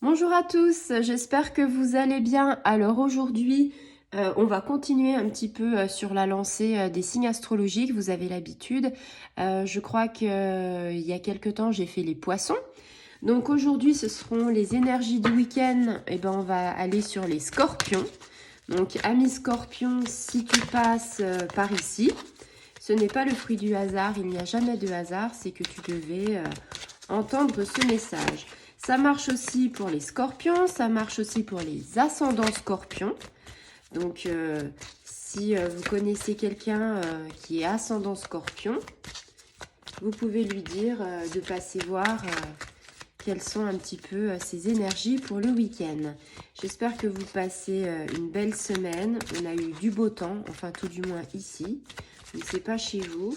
Bonjour à tous, j'espère que vous allez bien. Alors aujourd'hui, on va continuer un petit peu sur la lancée des signes astrologiques, vous avez l'habitude. Je crois qu'il y a quelque temps, j'ai fait les poissons. Donc aujourd'hui, ce seront les énergies du week-end. Et ben, on va aller sur les scorpions. Donc, amis scorpions, si tu passes par ici, ce n'est pas le fruit du hasard, il n'y a jamais de hasard, c'est que tu devais entendre ce message. Ça marche aussi pour les scorpions, ça marche aussi pour les ascendants scorpions. Donc, si vous connaissez quelqu'un qui est ascendant scorpion, vous pouvez lui dire de passer voir quelles sont un petit peu ses énergies pour le week-end. J'espère que vous passez une belle semaine. On a eu du beau temps, enfin tout du moins ici. Je ne sais pas chez vous.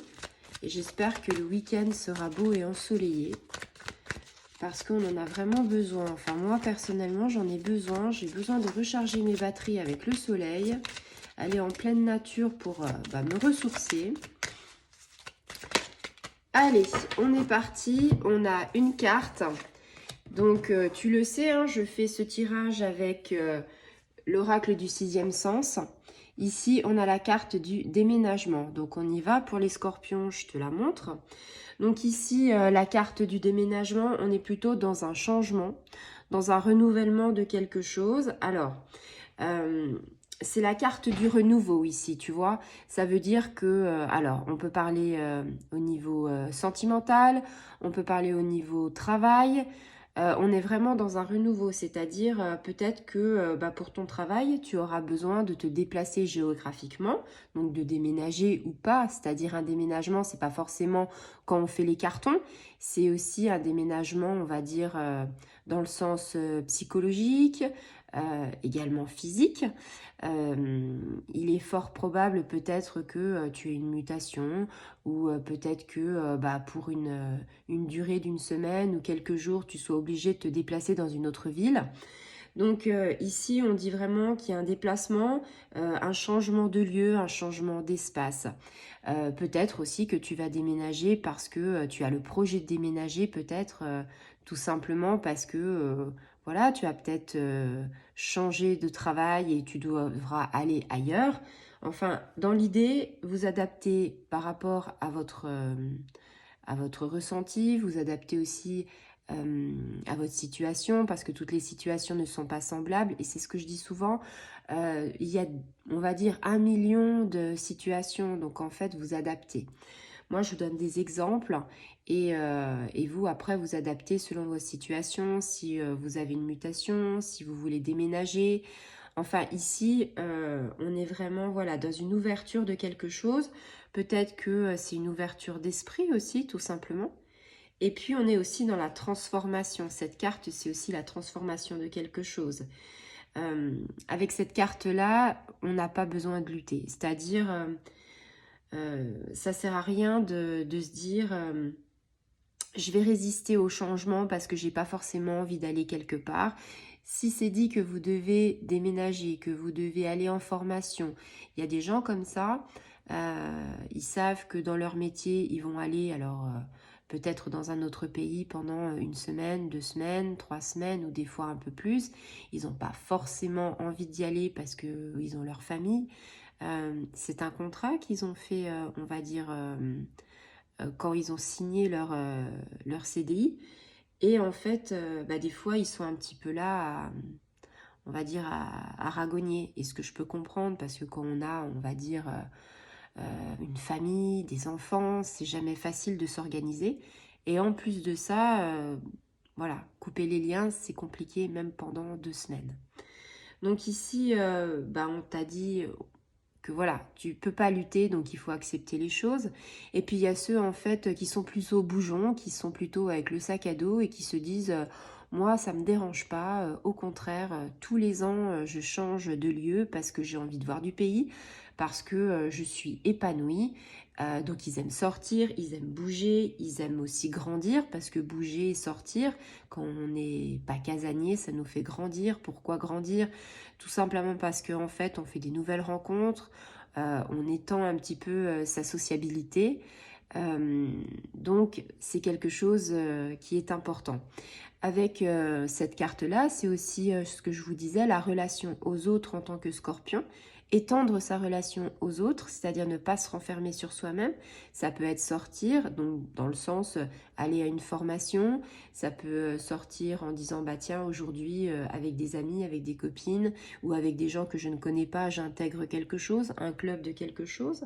Et j'espère que le week-end sera beau et ensoleillé. Parce qu'on en a vraiment besoin. Enfin, moi, personnellement, j'en ai besoin. J'ai besoin de recharger mes batteries avec le soleil. Aller en pleine nature pour me ressourcer. Allez, on est parti. On a une carte. Donc, tu le sais, hein, je fais ce tirage avec l'oracle du sixième sens. Ici, on a la carte du déménagement. Donc, on y va. Pour les scorpions, je te la montre. Donc ici, la carte du déménagement, on est plutôt dans un changement, dans un renouvellement de quelque chose. Alors, c'est la carte du renouveau ici, tu vois. Ça veut dire que, alors, on peut parler au niveau sentimental, on peut parler au niveau travail. On est vraiment dans un renouveau, c'est-à-dire peut-être que pour ton travail, tu auras besoin de te déplacer géographiquement, donc de déménager ou pas. C'est-à-dire un déménagement, c'est pas forcément quand on fait les cartons, c'est aussi un déménagement, on va dire, dans le sens psychologique, également physique. Il est fort probable peut-être que tu aies une mutation ou peut-être que pour une durée d'une semaine ou quelques jours, tu sois obligé de te déplacer dans une autre ville. Donc ici, on dit vraiment qu'il y a un déplacement, un changement de lieu, un changement d'espace. Peut-être aussi que tu vas déménager parce que tu as le projet de déménager, peut-être tout simplement parce que voilà, tu as peut-être changé de travail et tu devras aller ailleurs. Enfin, dans l'idée, vous adaptez par rapport à votre ressenti, vous adaptez aussi à votre situation, parce que toutes les situations ne sont pas semblables, et c'est ce que je dis souvent, il y a, on va dire, 1 million de situations, donc en fait, vous adaptez. Moi, je vous donne des exemples, et vous, après, vous adaptez selon vos situations, si vous avez une mutation, si vous voulez déménager. Enfin, ici, on est vraiment voilà, dans une ouverture de quelque chose. Peut-être que c'est une ouverture d'esprit aussi, tout simplement. Et puis, on est aussi dans la transformation. Cette carte, c'est aussi la transformation de quelque chose. Avec cette carte-là, on n'a pas besoin de lutter. C'est-à-dire, ça sert à rien de se dire je vais résister au changement parce que j'ai pas forcément envie d'aller quelque part. Si c'est dit que vous devez déménager, que vous devez aller en formation, il y a des gens comme ça, ils savent que dans leur métier, ils vont aller alors peut-être dans un autre pays pendant une semaine, 2 semaines, 3 semaines ou des fois un peu plus. Ils n'ont pas forcément envie d'y aller parce qu'ils ont leur famille. C'est un contrat qu'ils ont fait, on va dire, quand ils ont signé leur CDI. Et en fait, des fois, ils sont un petit peu là, on va dire, à ragogner. Et ce que je peux comprendre, parce que quand on a, on va dire, une famille, des enfants, c'est jamais facile de s'organiser. Et en plus de ça, voilà, couper les liens, c'est compliqué même pendant 2 semaines. Donc ici, on t'a dit que voilà, tu peux pas lutter, donc il faut accepter les choses. Et puis il y a ceux en fait qui sont plutôt bougeons, qui sont plutôt avec le sac à dos et qui se disent moi ça me dérange pas, au contraire, tous les ans je change de lieu parce que j'ai envie de voir du pays, parce que je suis épanouie. Donc ils aiment sortir, ils aiment bouger, ils aiment aussi grandir, parce que bouger et sortir, quand on n'est pas casanier, ça nous fait grandir. Pourquoi grandir? Tout simplement parce qu'en fait, on fait des nouvelles rencontres, on étend un petit peu sa sociabilité. Donc, c'est quelque chose qui est important. Avec cette carte-là, c'est aussi ce que je vous disais, la relation aux autres en tant que scorpion. Étendre sa relation aux autres, c'est-à-dire ne pas se renfermer sur soi-même. Ça peut être sortir, donc dans le sens aller à une formation. Ça peut sortir en disant, bah tiens, aujourd'hui, avec des amis, avec des copines ou avec des gens que je ne connais pas, j'intègre quelque chose, un club de quelque chose.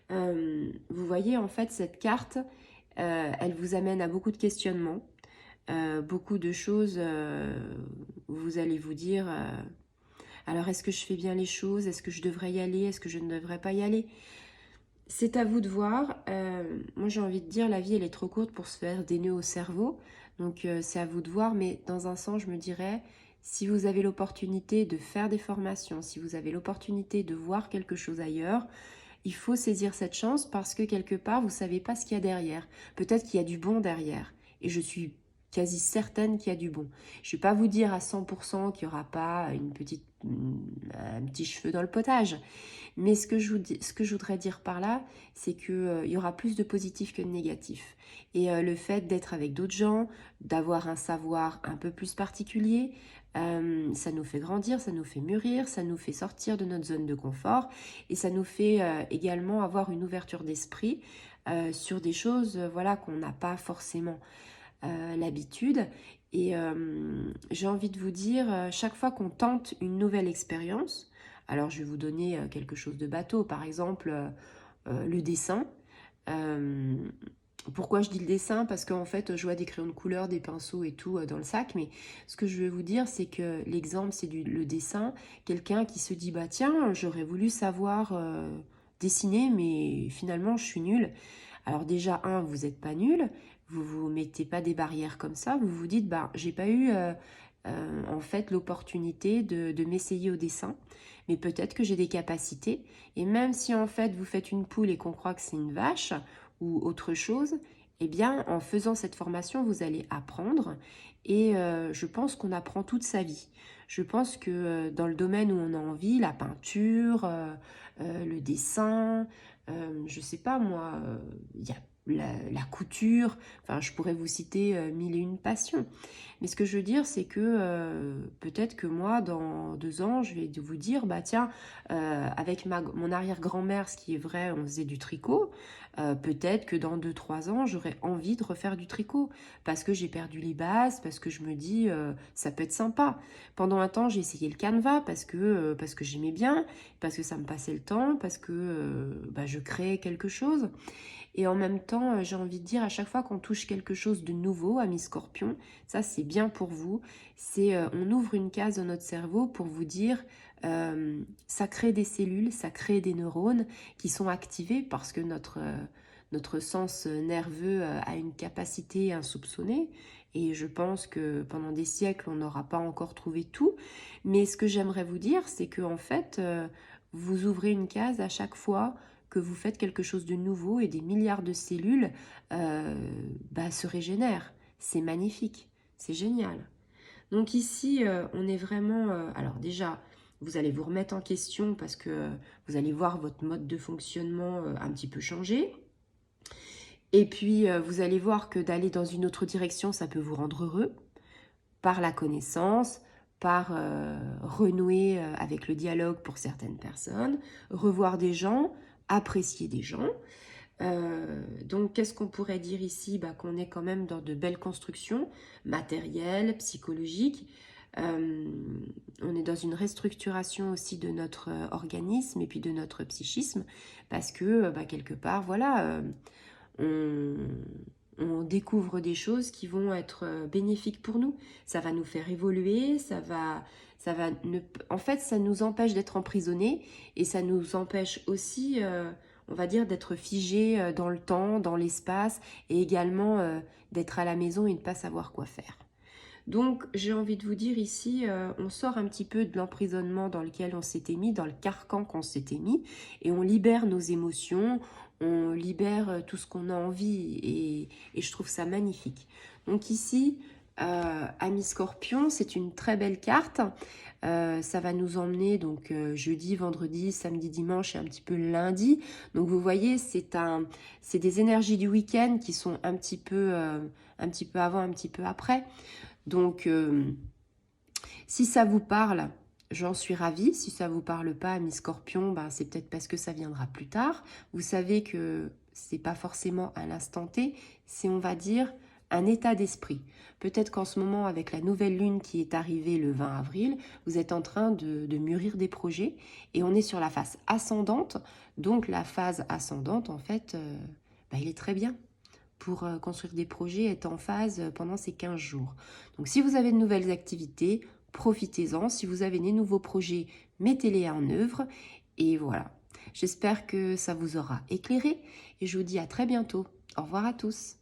Vous voyez, en fait, cette carte, elle vous amène à beaucoup de questionnements. Beaucoup de choses, vous allez vous dire, alors est-ce que je fais bien les choses? Est-ce que je devrais y aller? Est-ce que je ne devrais pas y aller? C'est à vous de voir. Moi j'ai envie de dire, la vie elle est trop courte pour se faire des nœuds au cerveau. Donc c'est à vous de voir, mais dans un sens je me dirais, si vous avez l'opportunité de faire des formations, si vous avez l'opportunité de voir quelque chose ailleurs, il faut saisir cette chance parce que quelque part, vous ne savez pas ce qu'il y a derrière. Peut-être qu'il y a du bon derrière. Et je suis quasi certaine qu'il y a du bon. Je ne vais pas vous dire à 100% qu'il n'y aura pas un petit cheveu dans le potage. Mais ce que je voudrais dire par là, c'est qu'il y aura plus de positif que de négatif. Et le fait d'être avec d'autres gens, d'avoir un savoir un peu plus particulier, ça nous fait grandir, ça nous fait mûrir, ça nous fait sortir de notre zone de confort et ça nous fait également avoir une ouverture d'esprit sur des choses voilà, qu'on n'a pas forcément l'habitude. Et j'ai envie de vous dire, chaque fois qu'on tente une nouvelle expérience, alors je vais vous donner quelque chose de bateau, par exemple le dessin. Euh, Pourquoi je dis le dessin? Parce qu'en fait, je vois des crayons de couleur, des pinceaux et tout dans le sac. Mais ce que je vais vous dire, c'est que l'exemple, c'est le dessin. Quelqu'un qui se dit, bah tiens, j'aurais voulu savoir dessiner, mais finalement, je suis nulle. Alors déjà, vous n'êtes pas nul. Vous vous mettez pas des barrières comme ça. Vous vous dites, bah, j'ai pas eu en fait l'opportunité de m'essayer au dessin. Mais peut-être que j'ai des capacités. Et même si en fait, vous faites une poule et qu'on croit que c'est une vache, ou autre chose, eh bien, en faisant cette formation, vous allez apprendre et je pense qu'on apprend toute sa vie. Je pense que dans le domaine où on a envie, la peinture, le dessin, je sais pas moi, il y a la couture, enfin je pourrais vous citer mille et une passions. Mais ce que je veux dire, c'est que peut-être que moi, dans 2 ans, je vais vous dire, bah tiens, avec mon arrière-grand-mère, ce qui est vrai, on faisait du tricot, peut-être que dans 2, 3 ans, j'aurais envie de refaire du tricot, parce que j'ai perdu les bases, parce que je me dis, ça peut être sympa. Pendant un temps, j'ai essayé le canevas, parce que j'aimais bien, parce que ça me passait le temps, parce que bah, je créais quelque chose. Et en même temps, j'ai envie de dire, à chaque fois qu'on touche quelque chose de nouveau, ami Scorpion, ça c'est bien pour vous, c'est on ouvre une case dans notre cerveau pour vous dire, ça crée des cellules, ça crée des neurones qui sont activés parce que notre sens nerveux a une capacité insoupçonnée. Et je pense que pendant des siècles, on n'aura pas encore trouvé tout. Mais ce que j'aimerais vous dire, c'est que en fait, vous ouvrez une case à chaque fois que vous faites quelque chose de nouveau et des milliards de cellules se régénèrent. C'est magnifique, c'est génial. Donc ici, on est vraiment... alors déjà, vous allez vous remettre en question parce que vous allez voir votre mode de fonctionnement un petit peu changer. Et puis, vous allez voir que d'aller dans une autre direction, ça peut vous rendre heureux par la connaissance, par renouer avec le dialogue pour certaines personnes, revoir des gens, apprécier des gens. Donc, qu'est-ce qu'on pourrait dire ici? Qu'on est quand même dans de belles constructions matérielles, psychologiques. On est dans une restructuration aussi de notre organisme et puis de notre psychisme parce que quelque part, voilà, on découvre des choses qui vont être bénéfiques pour nous. Ça va nous faire évoluer, en fait, ça nous empêche d'être emprisonnés et ça nous empêche aussi, on va dire, d'être figés dans le temps, dans l'espace et également d'être à la maison et de ne pas savoir quoi faire. Donc, j'ai envie de vous dire ici, on sort un petit peu de l'emprisonnement dans lequel on s'était mis, dans le carcan qu'on s'était mis, et on libère nos émotions, on libère tout ce qu'on a envie, et je trouve ça magnifique. Donc ici, Amis Scorpion, c'est une très belle carte. Ça va nous emmener donc jeudi, vendredi, samedi, dimanche et un petit peu lundi. Donc vous voyez, c'est des énergies du week-end qui sont un petit peu avant, un petit peu après. Donc si ça vous parle, j'en suis ravie. Si ça vous parle pas, Amis Scorpion, ben, c'est peut-être parce que ça viendra plus tard. Vous savez que c'est pas forcément à l'instant T, c'est, on va dire, un état d'esprit. Peut-être qu'en ce moment, avec la nouvelle lune qui est arrivée le 20 avril, vous êtes en train de mûrir des projets et on est sur la phase ascendante. Donc la phase ascendante, en fait, ben, il est très bien pour construire des projets, être en phase pendant ces 15 jours. Donc si vous avez de nouvelles activités, profitez-en. Si vous avez des nouveaux projets, mettez-les en œuvre. Et voilà. J'espère que ça vous aura éclairé et je vous dis à très bientôt. Au revoir à tous.